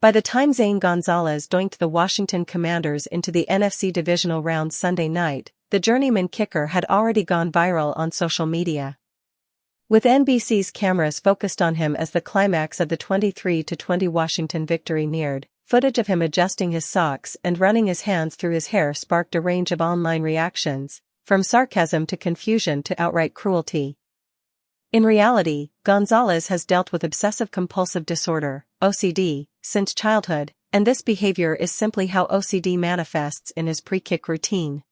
By the time Zane Gonzalez doinked the Washington Commanders into the NFC divisional round Sunday night, the journeyman kicker had already gone viral on social media. With NBC's cameras focused on him as the climax of the 23-20 Washington victory neared, footage of him adjusting his socks and running his hands through his hair sparked a range of online reactions, from sarcasm to confusion to outright cruelty. In reality, Gonzalez has dealt with obsessive-compulsive disorder, OCD, since childhood, and this behavior is simply how OCD manifests in his pre-kick routine.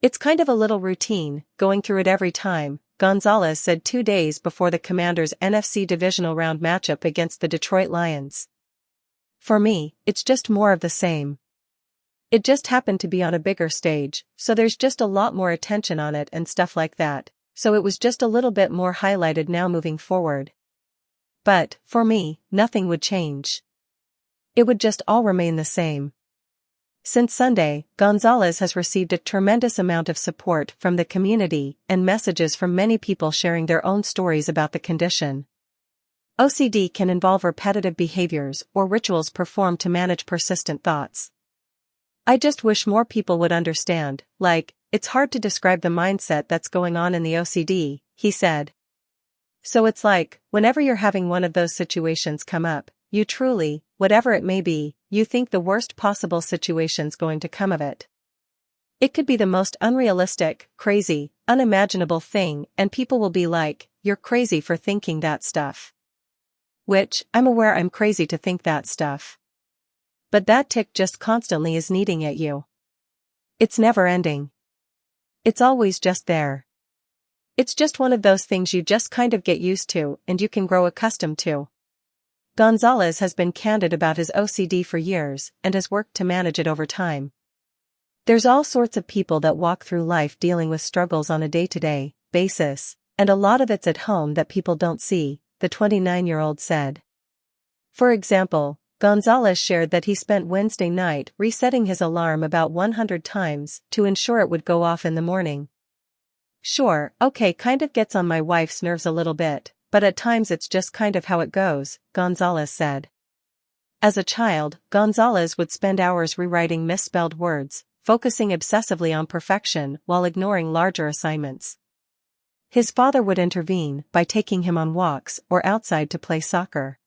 "It's kind of a little routine, going through it every time," Gonzalez said 2 days before the Commanders' NFC divisional round matchup against the Detroit Lions. "For me, it's just more of the same. It just happened to be on a bigger stage, so there's just a lot more attention on it and stuff like that, so it was just a little bit more highlighted now moving forward. But, for me, nothing would change. It would just all remain the same." Since Sunday, Gonzalez has received a tremendous amount of support from the community and messages from many people sharing their own stories about the condition. OCD can involve repetitive behaviors or rituals performed to manage persistent thoughts. "I just wish more people would understand, it's hard to describe the mindset that's going on in the OCD," he said. "So it's whenever you're having one of those situations come up, you truly, whatever it may be, you think the worst possible situation's going to come of it. It could be the most unrealistic, crazy, unimaginable thing and people will be like, 'You're crazy for thinking that stuff.' Which, I'm aware I'm crazy to think that stuff. But that tick just constantly is kneading at you. It's never ending. It's always just there. It's just one of those things you just kind of get used to and you can grow accustomed to." Gonzalez has been candid about his OCD for years and has worked to manage it over time. "There's all sorts of people that walk through life dealing with struggles on a day-to-day basis, and a lot of it's at home that people don't see," the 29-year-old said. For example, Gonzalez shared that he spent Wednesday night resetting his alarm about 100 times to ensure it would go off in the morning. "Sure, okay, kind of gets on my wife's nerves a little bit, but at times it's just kind of how it goes," Gonzalez said. As a child, Gonzalez would spend hours rewriting misspelled words, focusing obsessively on perfection while ignoring larger assignments. His father would intervene by taking him on walks or outside to play soccer.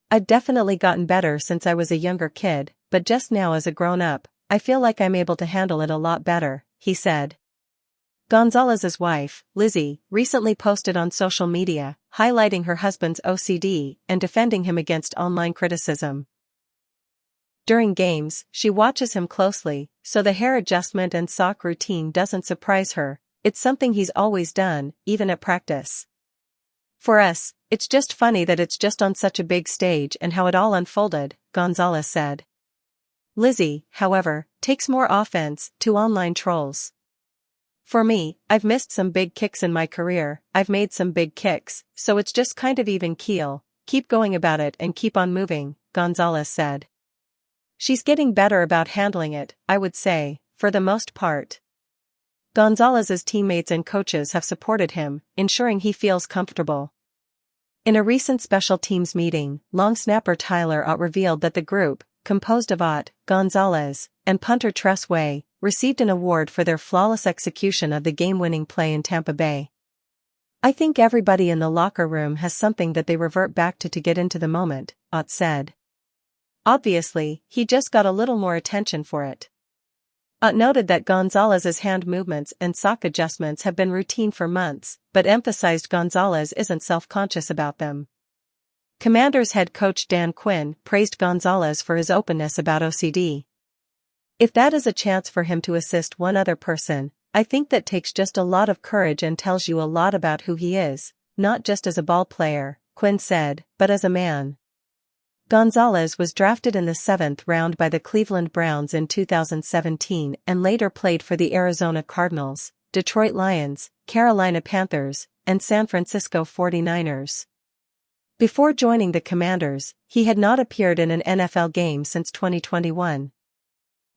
"I've definitely gotten better since I was a younger kid, but just now as a grown-up, I feel like I'm able to handle it a lot better," he said. Gonzalez's wife, Lizzie, recently posted on social media, highlighting her husband's OCD and defending him against online criticism. During games, she watches him closely, so the hair adjustment and sock routine doesn't surprise her. "It's something he's always done, even at practice. For us, it's just funny that it's just on such a big stage and how it all unfolded," Gonzalez said. Lizzie, however, takes more offense to online trolls. "For me, I've missed some big kicks in my career, I've made some big kicks, so it's just kind of even keel, keep going about it and keep on moving," Gonzalez said. "She's getting better about handling it, I would say, for the most part." Gonzalez's teammates and coaches have supported him, ensuring he feels comfortable. In a recent special teams meeting, long snapper Tyler Ott revealed that the group, composed of Ott, Gonzalez, and punter Tress Way, received an award for their flawless execution of the game-winning play in Tampa Bay. "I think everybody in the locker room has something that they revert back to get into the moment," Ott said. "Obviously, he just got a little more attention for it." Ott noted that Gonzalez's hand movements and sock adjustments have been routine for months, but emphasized Gonzalez isn't self-conscious about them. Commanders head coach Dan Quinn praised Gonzalez for his openness about OCD. "If that is a chance for him to assist one other person, I think that takes just a lot of courage and tells you a lot about who he is, not just as a ball player," Quinn said, "but as a man." Gonzalez was drafted in the 7th round by the Cleveland Browns in 2017 and later played for the Arizona Cardinals, Detroit Lions, Carolina Panthers, and San Francisco 49ers. Before joining the Commanders, he had not appeared in an NFL game since 2021.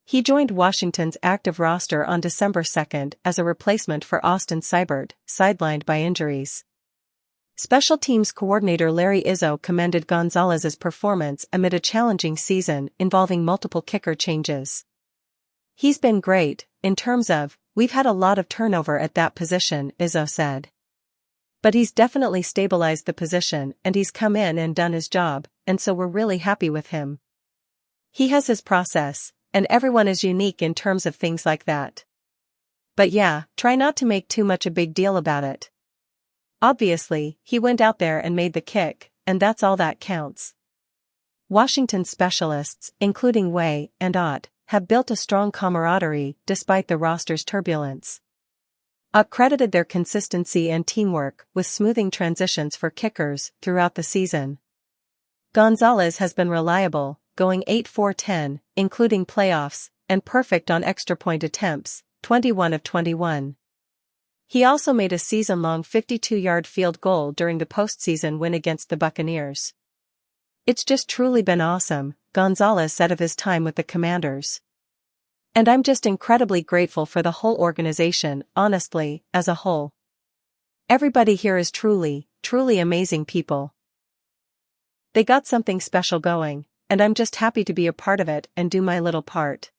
He joined Washington's active roster on December 2 as a replacement for Austin Seibert, sidelined by injuries. Special teams coordinator Larry Izzo commended Gonzalez's performance amid a challenging season involving multiple kicker changes. "He's been great, in terms of, we've had a lot of turnover at that position," Izzo said. "But he's definitely stabilized the position and he's come in and done his job, and so we're really happy with him. He has his process, and everyone is unique in terms of things like that. But yeah, try not to make too much a big deal about it. Obviously, he went out there and made the kick, and that's all that counts." Washington specialists, including Way and Ott, have built a strong camaraderie despite the roster's turbulence. Ott credited their consistency and teamwork with smoothing transitions for kickers throughout the season. "Gonzalez has been reliable, going 8-4-10, including playoffs, and perfect on extra point attempts, 21 of 21. He also made a season-long 52-yard field goal during the postseason win against the Buccaneers. It's just truly been awesome," Gonzalez said of his time with the Commanders. "And I'm just incredibly grateful for the whole organization, honestly, as a whole. Everybody here is truly, truly amazing people. They got something special going, and I'm just happy to be a part of it and do my little part."